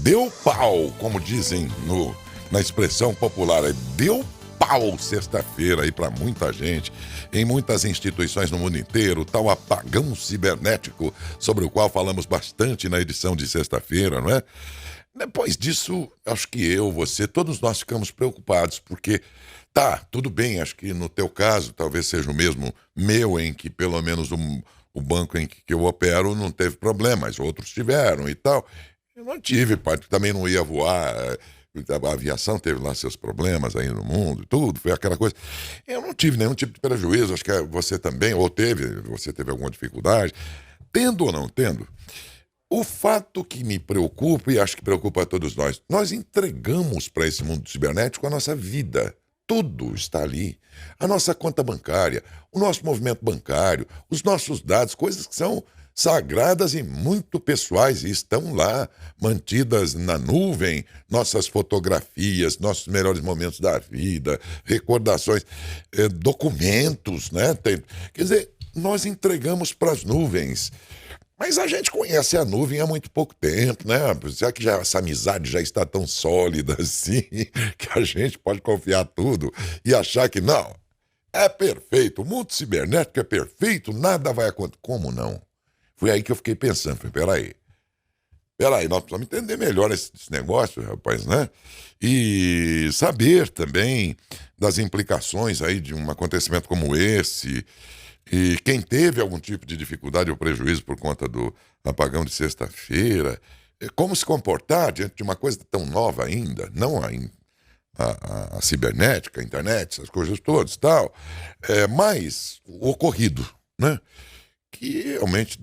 Deu pau, como dizem na expressão popular, deu pau sexta-feira aí para muita gente, em muitas instituições no mundo inteiro, tal apagão cibernético, sobre o qual falamos bastante na edição de sexta-feira, não é? Depois disso, acho que eu, você, todos nós ficamos preocupados, porque tudo bem, acho que no teu caso, talvez seja o mesmo meu, em que pelo menos o banco em que eu opero não teve problema, mas outros tiveram e tal. Eu não tive, pai, também não ia voar. A aviação teve lá seus problemas aí no mundo, tudo, foi aquela coisa. Eu não tive nenhum tipo de prejuízo, acho que você também, você teve alguma dificuldade. Tendo ou não tendo, o fato que me preocupa, e acho que preocupa a todos nós entregamos para esse mundo cibernético a nossa vida. Tudo está ali. A nossa conta bancária, o nosso movimento bancário, os nossos dados, coisas que são sagradas e muito pessoais e estão lá, mantidas na nuvem, nossas fotografias, nossos melhores momentos da vida, recordações, documentos, né? Quer dizer, nós entregamos para as nuvens. Mas a gente conhece a nuvem há muito pouco tempo, né? Será que essa amizade já está tão sólida assim que a gente pode confiar tudo e achar que não, é perfeito, o mundo cibernético é perfeito, nada vai acontecer. Como não? Foi aí que eu fiquei pensando, peraí, nós precisamos entender melhor esse negócio, rapaz, né? E saber também das implicações aí de um acontecimento como esse. E quem teve algum tipo de dificuldade ou prejuízo por conta do apagão de sexta-feira, como se comportar diante de uma coisa tão nova ainda, não a cibernética, a internet, essas coisas todas e tal, mas o ocorrido, né? Que realmente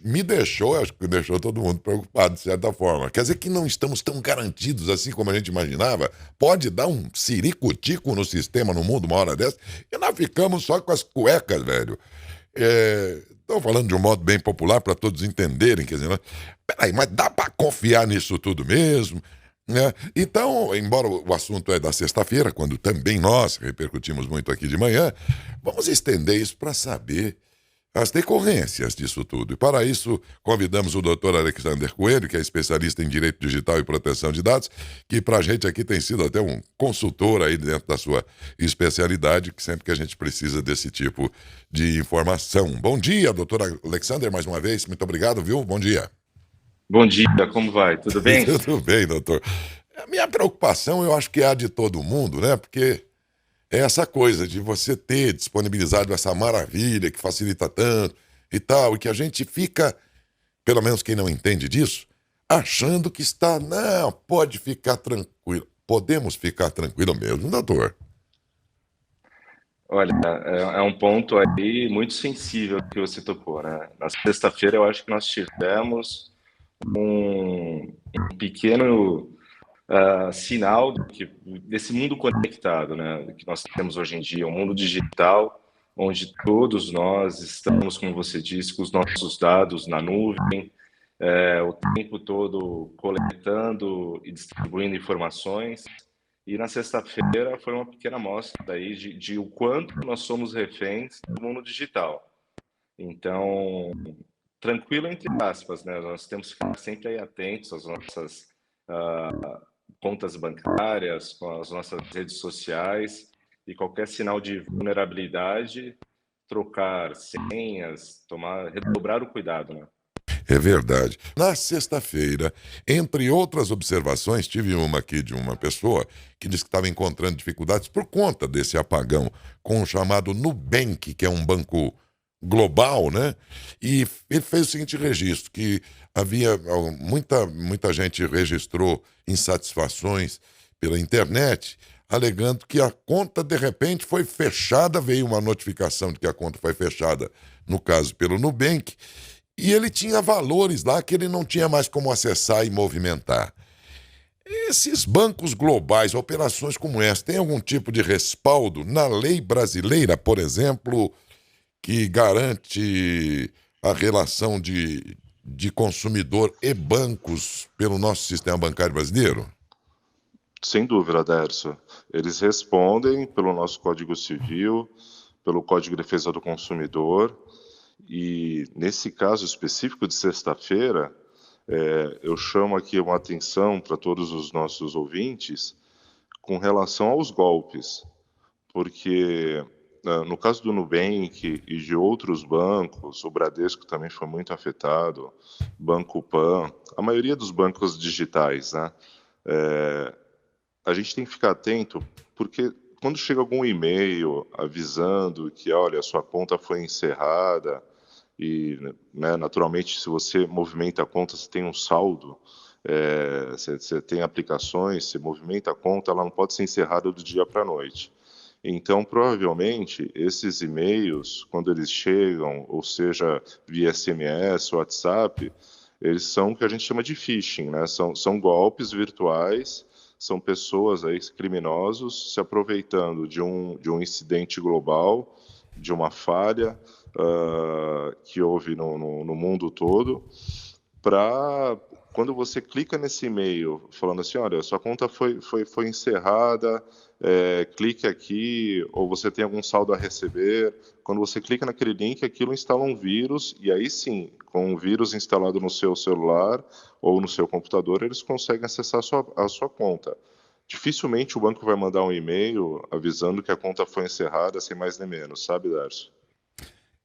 me deixou, acho que deixou todo mundo preocupado, de certa forma. Quer dizer que não estamos tão garantidos assim como a gente imaginava? Pode dar um ciricutico no sistema, no mundo, uma hora dessa, e nós ficamos só com as cuecas, velho. Estou falando de um modo bem popular para todos entenderem, quer dizer, peraí, mas dá para confiar nisso tudo mesmo? Né? Então, embora o assunto é da sexta-feira, quando também nós repercutimos muito aqui de manhã, vamos estender isso para saber as decorrências disso tudo. E para isso, convidamos o doutor Alexander Coelho, que é especialista em Direito Digital e Proteção de Dados, que para a gente aqui tem sido até um consultor aí dentro da sua especialidade, que sempre que a gente precisa desse tipo de informação. Bom dia, doutor Alexander, mais uma vez. Muito obrigado, viu? Bom dia. Bom dia, como vai? Tudo bem? Tudo bem, doutor. A minha preocupação, eu acho que é a de todo mundo, né? Porque é essa coisa de você ter disponibilizado essa maravilha que facilita tanto e tal, e que a gente fica, pelo menos quem não entende disso, achando que não, pode ficar tranquilo. Podemos ficar tranquilo mesmo, doutor. Olha, é um ponto aí muito sensível que você tocou, né? Na sexta-feira eu acho que nós tivemos um pequeno sinal desse mundo conectado, né? Que nós temos hoje em dia, um mundo digital, onde todos nós estamos, como você disse, com os nossos dados na nuvem, o tempo todo coletando e distribuindo informações. E na sexta-feira foi uma pequena amostra aí de o quanto nós somos reféns do mundo digital. Então, tranquilo entre aspas, né? Nós temos que ficar sempre aí atentos às nossas contas bancárias, com as nossas redes sociais e qualquer sinal de vulnerabilidade, trocar senhas, redobrar o cuidado, né? É verdade. Na sexta-feira, entre outras observações, tive uma aqui de uma pessoa que disse que estava encontrando dificuldades por conta desse apagão com o chamado Nubank, que é um banco global, né? E ele fez o seguinte registro, que havia muita gente registrou insatisfações pela internet, alegando que a conta, de repente, foi fechada, veio uma notificação de que a conta foi fechada, no caso, pelo Nubank, e ele tinha valores lá que ele não tinha mais como acessar e movimentar. Esses bancos globais, operações como essa, têm algum tipo de respaldo na lei brasileira, por exemplo, que garante a relação de consumidor e bancos pelo nosso sistema bancário brasileiro? Sem dúvida, Dércio. Eles respondem pelo nosso Código Civil, pelo Código de Defesa do Consumidor, e nesse caso específico de sexta-feira, Eu chamo aqui uma atenção para todos os nossos ouvintes com relação aos golpes, porque no caso do Nubank e de outros bancos, o Bradesco também foi muito afetado, Banco Pan, a maioria dos bancos digitais, né? A gente tem que ficar atento, porque quando chega algum e-mail avisando que, olha, sua conta foi encerrada, e, né, naturalmente, se você movimenta a conta, você tem um saldo, você tem aplicações, você movimenta a conta, ela não pode ser encerrada do dia para a noite. Então, provavelmente, esses e-mails, quando eles chegam, ou seja, via SMS, WhatsApp, eles são o que a gente chama de phishing, né? São golpes virtuais, são pessoas aí, criminosos, se aproveitando de um incidente global, de uma falha que houve no mundo todo, para quando você clica nesse e-mail falando assim, olha, sua conta foi encerrada, clique aqui, ou você tem algum saldo a receber. Quando você clica naquele link, aquilo instala um vírus, e aí sim, com um vírus instalado no seu celular ou no seu computador, eles conseguem acessar a sua conta. Dificilmente o banco vai mandar um e-mail avisando que a conta foi encerrada, sem mais nem menos, sabe, Darcio?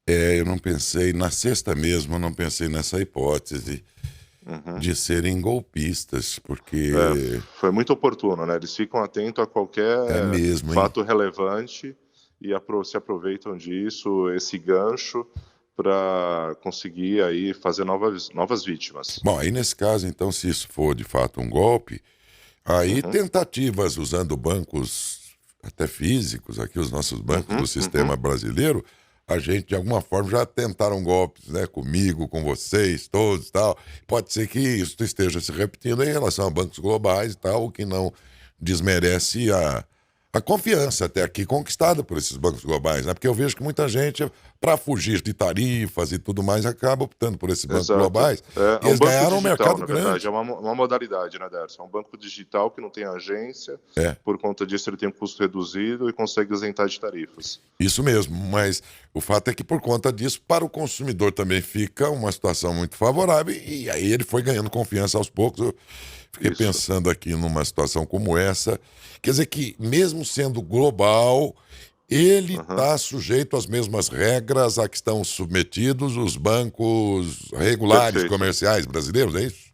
Eu não pensei, na sexta mesmo, eu não pensei nessa hipótese de serem golpistas, porque Foi muito oportuno, né? Eles ficam atentos a qualquer é mesmo, hein? fato relevante e se aproveitam disso, esse gancho, para conseguir aí fazer novas vítimas. Bom, aí nesse caso, então, se isso for de fato um golpe, aí tentativas usando bancos até físicos, aqui os nossos bancos do sistema brasileiro, a gente de alguma forma já tentaram golpes, né, comigo, com vocês, todos e tal. Pode ser que isso esteja se repetindo em relação a bancos globais e tal, o que não desmerece a confiança até aqui conquistada por esses bancos globais, né? Porque eu vejo que muita gente, para fugir de tarifas e tudo mais, acaba optando por esses bancos Exato. globais. E É um eles banco ganharam um digital, mercado na grande. verdade, é uma modalidade, né, Derson? É um banco digital que não tem agência, É. por conta disso ele tem um custo reduzido e consegue isentar de tarifas. Isso mesmo, mas o fato é que por conta disso, para o consumidor também fica uma situação muito favorável e aí ele foi ganhando confiança aos poucos. Eu fiquei Isso. pensando aqui numa situação como essa, quer dizer que mesmo sendo global, ele está sujeito às mesmas regras a que estão submetidos os bancos regulares Perfeito. comerciais brasileiros, é isso?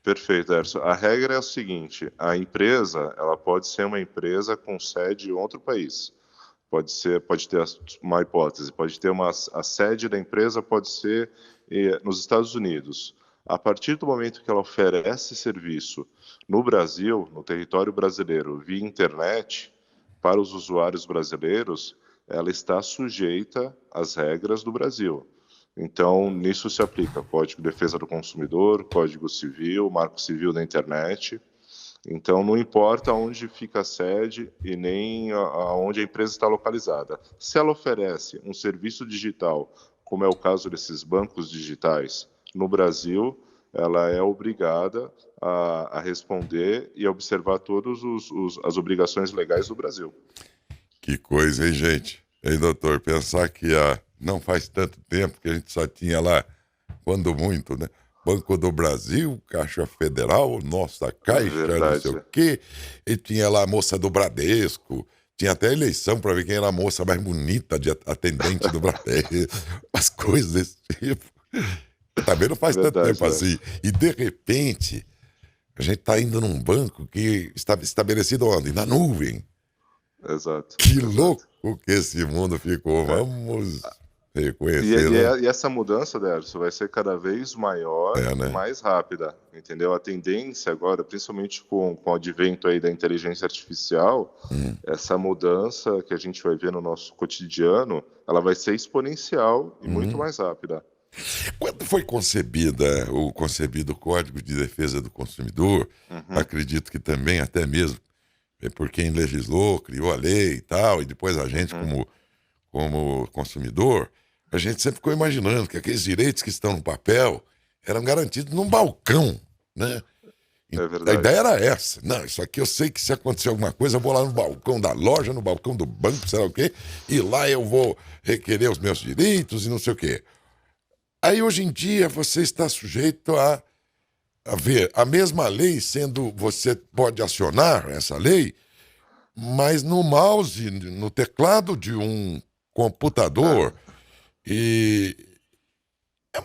Perfeito, Erso. A regra é o seguinte: a empresa, ela pode ser uma empresa com sede em outro país. Pode ter uma hipótese, pode ter a sede da empresa pode ser nos Estados Unidos. A partir do momento que ela oferece serviço no Brasil, no território brasileiro, via internet, para os usuários brasileiros, ela está sujeita às regras do Brasil. Então, nisso se aplica Código de Defesa do Consumidor, Código Civil, Marco Civil da Internet. Então, não importa onde fica a sede e nem aonde a empresa está localizada. Se ela oferece um serviço digital, como é o caso desses bancos digitais no Brasil, ela é obrigada a responder e a observar todas as obrigações legais do Brasil. Que coisa, hein, gente? Hein, doutor? Pensar que não faz tanto tempo que a gente só tinha lá, quando muito, né? Banco do Brasil, Caixa Federal, Nossa Caixa, não sei o quê. E tinha lá a moça do Bradesco. Tinha até eleição para ver quem era a moça mais bonita de atendente do Bradesco. As coisas desse tipo. Também não faz tanto tempo assim. E, de repente, a gente está indo num banco que está estabelecido onde? Na nuvem. Exato. Que louco que esse mundo ficou. Vamos reconhecer, né? E essa mudança, Derso, vai ser cada vez maior né? e mais rápida, entendeu? A tendência agora, principalmente com o advento aí da inteligência artificial, essa mudança que a gente vai ver no nosso cotidiano, ela vai ser exponencial e muito mais rápida. Quando foi concebido o Código de Defesa do Consumidor, acredito que também até mesmo por quem legislou, criou a lei e tal, e depois a gente como consumidor, a gente sempre ficou imaginando que aqueles direitos que estão no papel eram garantidos num balcão, né? É verdade. A ideia era essa. Não, isso aqui eu sei que se acontecer alguma coisa, eu vou lá no balcão da loja, no balcão do banco, sei lá o quê, e lá eu vou requerer os meus direitos e não sei o quê. Aí hoje em dia você está sujeito a a ver, a mesma lei sendo, você pode acionar essa lei, mas no mouse, no teclado de um computador. É, E é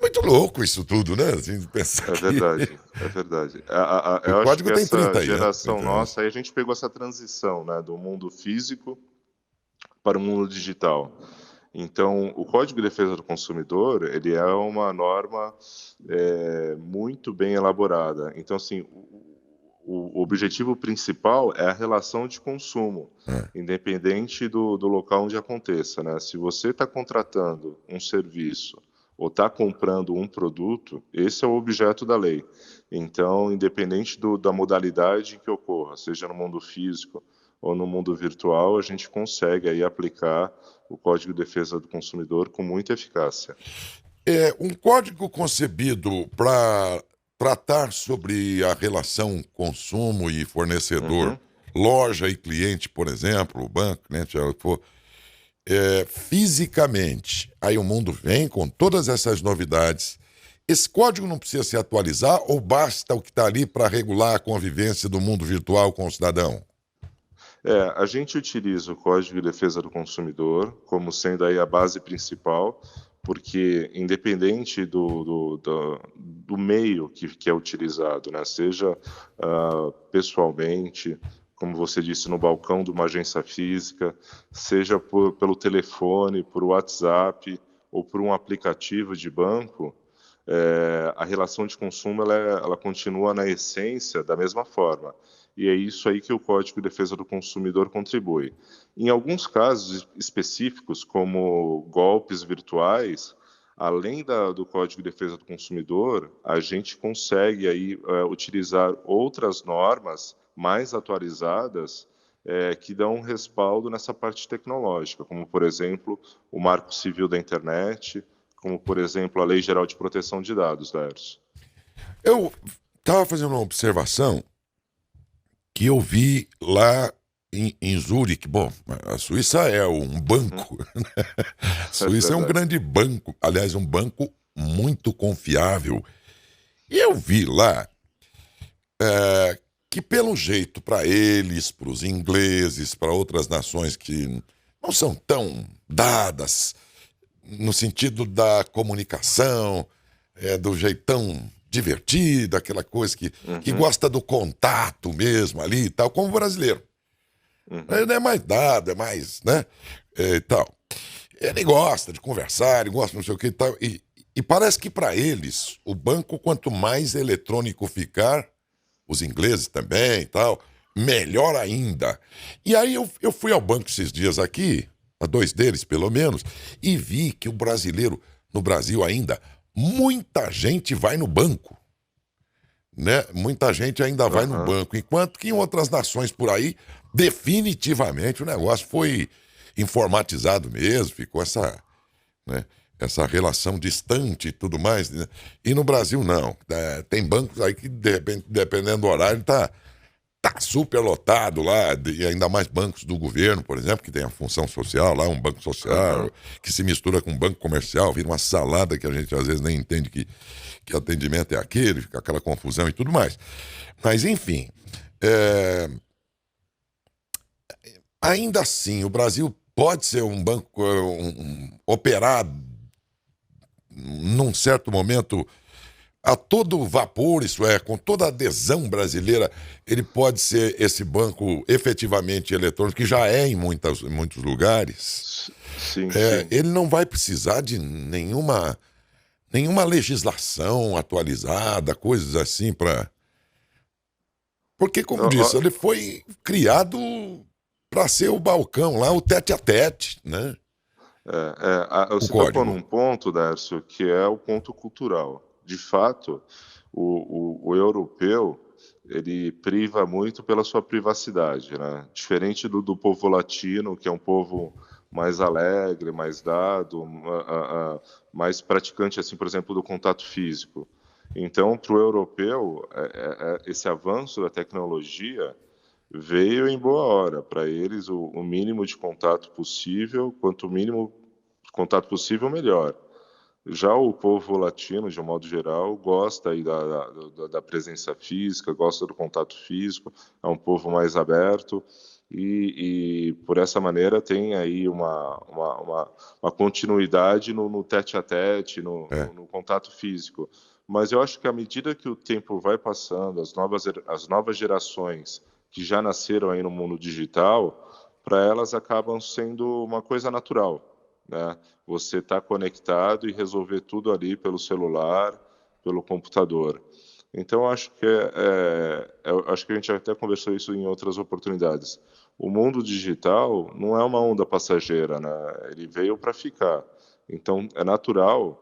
muito louco isso tudo, né? Assim, pensar é que verdade, é verdade. o Eu acho código que tem essa 30 anos, geração 30 anos. nossa, aí a gente pegou essa transição, né, do mundo físico para o mundo digital. Então, o Código de Defesa do Consumidor, ele é uma norma muito bem elaborada. Então, assim, o objetivo principal é a relação de consumo, É. independente do local onde aconteça, né? Se você está contratando um serviço ou está comprando um produto, esse é o objeto da lei. Então, independente da modalidade em que ocorra, seja no mundo físico ou no mundo virtual, a gente consegue aí aplicar o Código de Defesa do Consumidor com muita eficácia. É um código concebido para tratar sobre a relação consumo e fornecedor, Uhum. loja e cliente, por exemplo, banco, né, seja o que for, fisicamente. Aí o mundo vem com todas essas novidades. Esse código não precisa se atualizar ou basta o que está ali para regular a convivência do mundo virtual com o cidadão? A gente utiliza o Código de Defesa do Consumidor como sendo aí a base principal, porque independente do meio que é utilizado, né, seja pessoalmente, como você disse, no balcão de uma agência física, seja pelo telefone, por WhatsApp ou por um aplicativo de banco, a relação de consumo ela continua na essência da mesma forma. E é isso aí que o Código de Defesa do Consumidor contribui. Em alguns casos específicos, como golpes virtuais, além do Código de Defesa do Consumidor, a gente consegue aí utilizar outras normas mais atualizadas que dão um respaldo nessa parte tecnológica, como, por exemplo, o Marco Civil da Internet, como, por exemplo, a Lei Geral de Proteção de Dados, Laércio. Eu estava fazendo uma observação que eu vi lá em Zurique. Bom, a Suíça é um Uhum, banco, né? A é Suíça é um verdade. grande banco, aliás, um banco muito confiável. E eu vi lá que, pelo jeito, para eles, para os ingleses, para outras nações que não são tão dadas no sentido da comunicação, do jeitão divertido, aquela coisa que Uhum, gosta do contato mesmo ali e tal, como o brasileiro. uhum. Ele é mais dado, é mais, né, e tal. Ele gosta de conversar, ele gosta de não sei o que e tal. E parece que para eles, o banco, quanto mais eletrônico ficar, os ingleses também e tal, melhor ainda. E aí eu fui ao banco esses dias aqui, a dois deles pelo menos, e vi que o brasileiro, no Brasil ainda, muita gente vai no banco, né? Muita gente ainda vai no Aham. banco, enquanto que em outras nações por aí, definitivamente o negócio foi informatizado mesmo, ficou essa, né, essa relação distante e tudo mais, né? E no Brasil não. Tem bancos aí que, de repente, dependendo do horário, tá super lotado lá, e ainda mais bancos do governo, por exemplo, que tem a função social lá, um banco social, Aham. que se mistura com um banco comercial, vira uma salada que a gente às vezes nem entende que atendimento é aquele, fica aquela confusão e tudo mais. Mas, enfim, é, ainda assim, o Brasil pode ser um banco operado num certo momento a todo vapor, isso é, com toda a adesão brasileira, ele pode ser esse banco efetivamente eletrônico, que já é em muitos lugares. Sim, sim. Ele não vai precisar de nenhuma legislação atualizada, coisas assim para. Porque, como Ó, ó, disse, ele foi criado para ser o balcão lá, o tete a tete, né? O Você tocou código. num ponto, Darcio, que é o ponto cultural. De fato, o europeu ele priva muito pela sua privacidade, né? Diferente do povo latino, que é um povo mais alegre, mais dado, mais praticante, assim, por exemplo, do contato físico. Então, para o europeu, esse avanço da tecnologia veio em boa hora. Para eles, o mínimo de contato possível, quanto mínimo contato possível, melhor. Já o povo latino, de um modo geral, gosta aí da presença física, gosta do contato físico, é um povo mais aberto e por essa maneira tem aí uma continuidade no tete-a-tete, É. no contato físico. Mas eu acho que à medida que o tempo vai passando, as novas gerações que já nasceram aí no mundo digital, para elas acabam sendo uma coisa natural, né? Você está conectado e resolver tudo ali pelo celular, pelo computador. Então, acho que acho que a gente até conversou isso em outras oportunidades. O mundo digital não é uma onda passageira, né? Ele veio para ficar. Então, é natural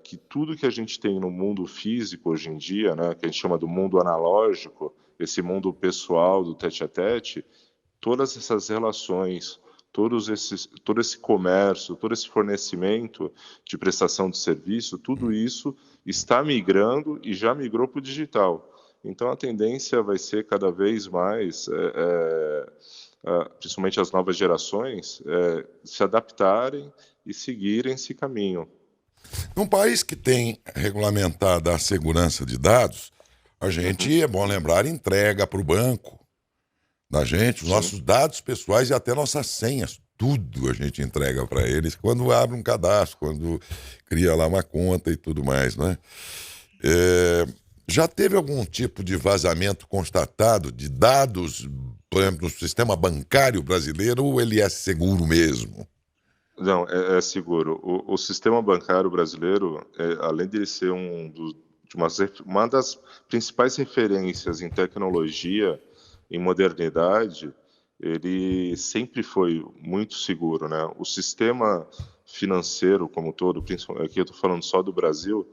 que tudo que a gente tem no mundo físico hoje em dia, né, que a gente chama do mundo analógico, esse mundo pessoal do tete-a-tete, todas essas relações, todo esse comércio, todo esse fornecimento de prestação de serviço, tudo isso está migrando e já migrou para o digital. Então, a tendência vai ser cada vez mais, principalmente as novas gerações, se adaptarem e seguirem esse caminho. Num país que tem regulamentado a segurança de dados, a Uhum, gente, é bom lembrar, entrega para o banco da gente os sim. nossos dados pessoais e até nossas senhas. Tudo a gente entrega para eles quando abre um cadastro, quando cria lá uma conta e tudo mais, né? É, já teve algum tipo de vazamento constatado de dados, por exemplo, no sistema bancário brasileiro, ou ele é seguro mesmo? Não, é seguro. O sistema bancário brasileiro, além de ele ser uma das principais referências em tecnologia, em modernidade, ele sempre foi muito seguro, né? O sistema financeiro como um todo, principalmente, aqui eu estou falando só do Brasil,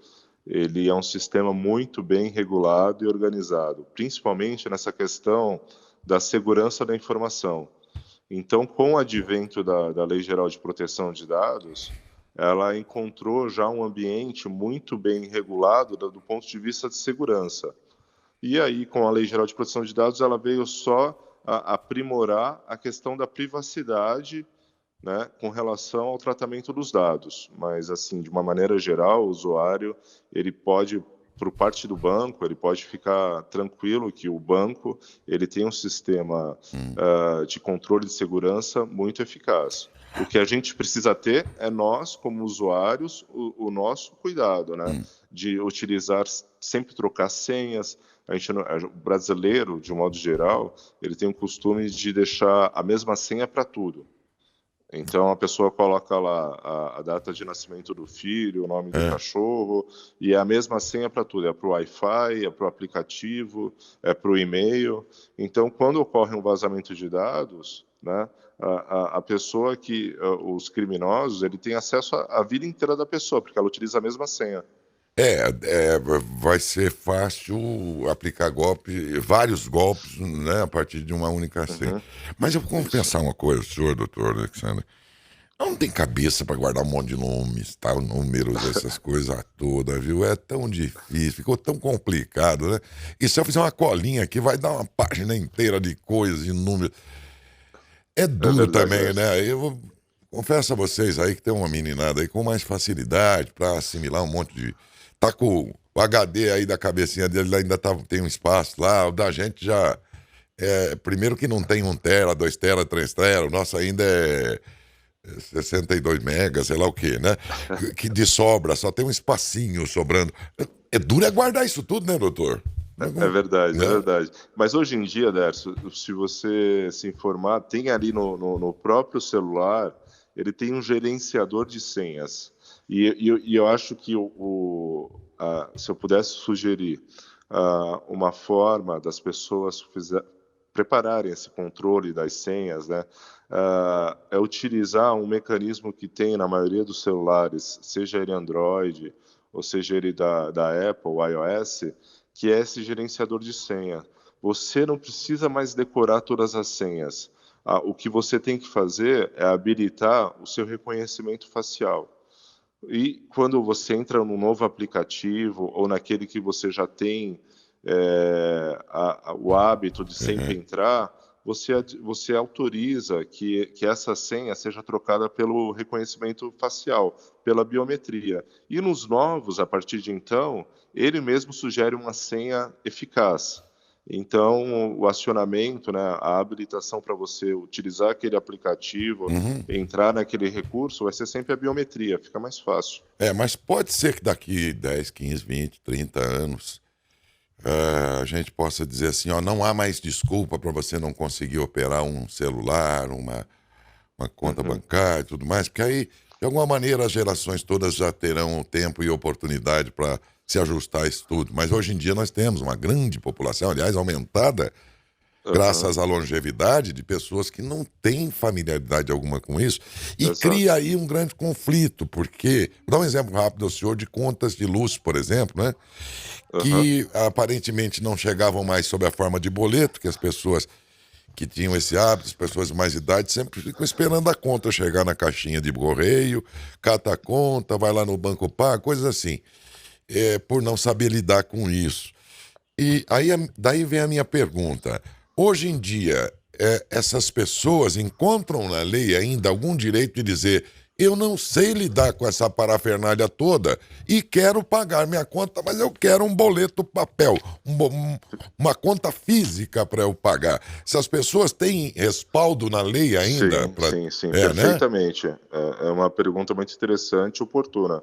ele é um sistema muito bem regulado e organizado, principalmente nessa questão da segurança da informação. Então, com o advento da Lei Geral de Proteção de Dados, ela encontrou já um ambiente muito bem regulado do ponto de vista de segurança. E aí, com a Lei Geral de Proteção de Dados, ela veio só aprimorar a questão da privacidade, né, com relação ao tratamento dos dados. Mas, assim, de uma maneira geral, o usuário, ele pode, por parte do banco, ele pode ficar tranquilo que o banco, ele tem um sistema Hum, de controle de segurança muito eficaz. O que a gente precisa ter é nós, como usuários, o nosso cuidado, né? hum. De utilizar, sempre trocar senhas. O brasileiro, de um modo geral, ele tem o costume de deixar a mesma senha para tudo. Então a pessoa coloca lá a data de nascimento do filho, o nome do É. cachorro, e é a mesma senha para tudo, é para o Wi-Fi, é para o aplicativo, é para o e-mail. Então, quando ocorre um vazamento de dados, né, a pessoa os criminosos, ele tem acesso à vida inteira da pessoa, porque ela utiliza a mesma senha. Vai ser fácil aplicar vários golpes, né, a partir de uma única senha. Uhum, Mas eu vou isso. confessar uma coisa, senhor, doutor Alexandre. Eu não tenho cabeça para guardar um monte de nomes, tal, números, essas coisas todas, viu? É tão difícil, ficou tão complicado, né? E se eu fizer uma colinha aqui, vai dar uma página inteira de coisas e números. É É duro verdade, também, Darcy. né? Confesso a vocês aí que tem uma meninada aí com mais facilidade para assimilar um monte de. Tá com o HD aí da cabecinha dele, ainda tem um espaço lá, o da gente já. Primeiro que não tem 1 tera, 2 tera, 3 tera, o nosso ainda é 62 megas, sei lá o quê, né? Que de sobra, só tem um espacinho sobrando. É duro guardar isso tudo, né, doutor? É verdade, é Né? verdade. Mas hoje em dia, Derso, se você se informar, tem ali no próprio celular, ele tem um gerenciador de senhas. E eu acho que se eu pudesse sugerir uma forma das pessoas prepararem esse controle das senhas, né, é utilizar um mecanismo que tem na maioria dos celulares, seja ele Android ou seja ele da Apple, o iOS, que é esse gerenciador de senha. Você não precisa mais decorar todas as senhas. O que você tem que fazer é habilitar o seu reconhecimento facial. E quando você entra num novo aplicativo ou naquele que você já tem o hábito de sempre Uhum. entrar, você autoriza que essa senha seja trocada pelo reconhecimento facial, pela biometria. E nos novos, a partir de então, ele mesmo sugere uma senha eficaz. Então, o acionamento, né, a habilitação para você utilizar aquele aplicativo, Uhum. entrar naquele recurso, vai ser sempre a biometria, fica mais fácil. Mas pode ser que daqui 10, 15, 20, 30 anos a gente possa dizer assim, ó, não há mais desculpa para você não conseguir operar um celular, uma conta Uhum. bancária e tudo mais, porque aí, de alguma maneira, as gerações todas já terão tempo e oportunidade para se ajustar a isso tudo. Mas hoje em dia nós temos uma grande população, aliás, aumentada, Aham. graças à longevidade de pessoas que não têm familiaridade alguma com isso, e cria Exato. aí um grande conflito, porque, vou dar um exemplo rápido ao senhor de contas de luz, por exemplo, né? Aham. Que aparentemente não chegavam mais sob a forma de boleto, que as pessoas que tinham esse hábito, as pessoas de mais idade, sempre ficam esperando a conta chegar na caixinha de correio, cata a conta, vai lá no banco pago, coisas assim, por não saber lidar com isso. E aí, daí vem a minha pergunta. Hoje em dia, essas pessoas encontram na lei ainda algum direito de dizer: eu não sei lidar com essa parafernália toda e quero pagar minha conta, mas eu quero um boleto papel, uma conta física para eu pagar. Essas pessoas têm respaldo na lei ainda Sim, para. sim, sim, Né? perfeitamente. É uma pergunta muito interessante e oportuna.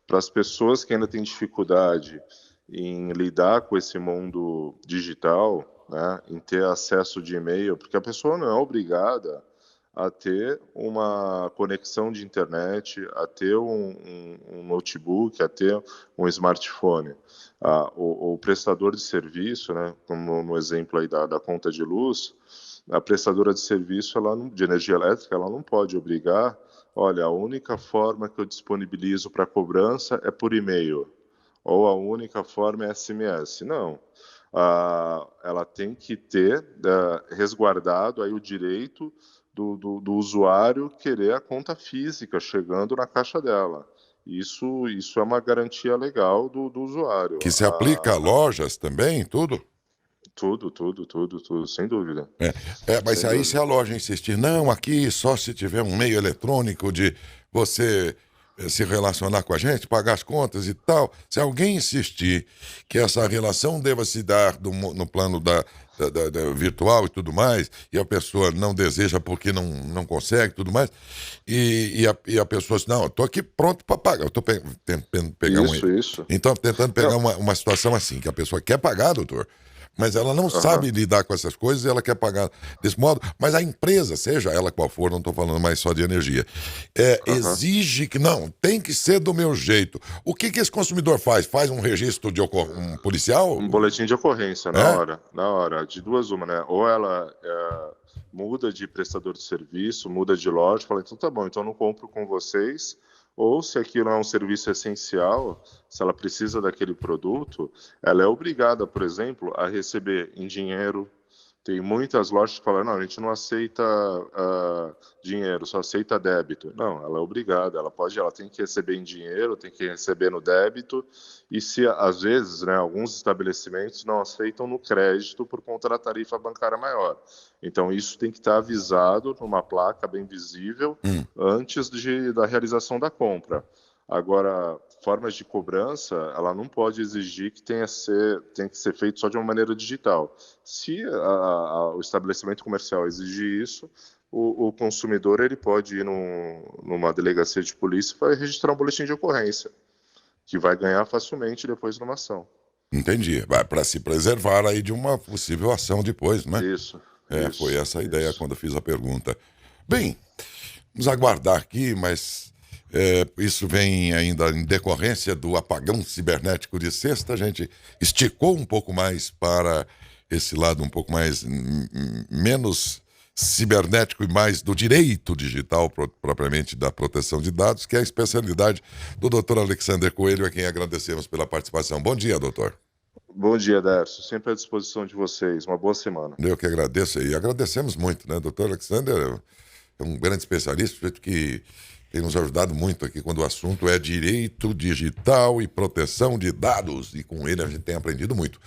Para as pessoas que ainda têm dificuldade em lidar com esse mundo digital, né, em ter acesso de e-mail, porque a pessoa não é obrigada a ter uma conexão de internet, a ter um notebook, a ter um smartphone. O prestador de serviço, né, como no exemplo aí da conta de luz, a prestadora de serviço de energia elétrica, ela não pode obrigar, olha, a única forma que eu disponibilizo para cobrança é por e-mail, ou a única forma é SMS. Não. Ela tem que ter resguardado aí o direito do usuário querer a conta física chegando na caixa dela. Isso é uma garantia legal do usuário. Que se aplica a lojas também, tudo? Tudo, sem dúvida. Mas Sem aí se dúvida. a loja insistir, não, aqui só se tiver um meio eletrônico de você se relacionar com a gente, pagar as contas e tal, se alguém insistir que essa relação deva se dar no plano da virtual e tudo mais, e a pessoa não deseja porque não consegue e tudo mais, e a pessoa diz, não, eu tô aqui pronto para pagar, eu tô tentando pegar um. Isso. Então, tentando pegar Não, uma situação assim, que a pessoa quer pagar, doutor, mas ela não aham, sabe lidar com essas coisas e ela quer pagar desse modo. Mas a empresa, seja ela qual for, não estou falando mais só de energia, aham. exige que não, tem que ser do meu jeito. O que esse consumidor faz? Faz um registro de um policial? Um boletim de ocorrência É? na hora, de duas uma, né? Ou ela muda de prestador de serviço, muda de loja, fala, então tá bom, então eu não compro com vocês. Ou se aquilo é um serviço essencial, se ela precisa daquele produto, ela é obrigada, por exemplo, a receber em dinheiro. Tem muitas lojas que falam, não, a gente não aceita dinheiro, só aceita débito. Não, ela é obrigada, ela tem que receber em dinheiro, tem que receber no débito, e se às vezes, né, alguns estabelecimentos não aceitam no crédito por conta da tarifa bancária maior. Então isso tem que estar avisado numa placa bem visível Hum, antes da realização da compra. Agora, formas de cobrança, ela não pode exigir que tem que ser feito só de uma maneira digital. Se o estabelecimento comercial exigir isso, o consumidor ele pode ir numa delegacia de polícia e vai registrar um boletim de ocorrência, que vai ganhar facilmente depois numa ação. entendi. Vai para se preservar aí de uma possível ação depois, né? Isso, Foi isso, essa a ideia isso. quando eu fiz a pergunta. Bem, vamos aguardar aqui, mas isso vem ainda em decorrência do apagão cibernético de sexta. A gente esticou um pouco mais para esse lado um pouco mais menos cibernético e mais do direito digital, propriamente da proteção de dados, que é a especialidade do doutor Alexander Coelho, a quem agradecemos pela participação. Bom dia, doutor. Bom dia, Darcio. Sempre à disposição de vocês. Uma boa semana. Eu que agradeço e agradecemos muito, né? Doutor Alexander é um grande especialista, feito que tem nos ajudado muito aqui quando o assunto é direito digital e proteção de dados. E com ele a gente tem aprendido muito.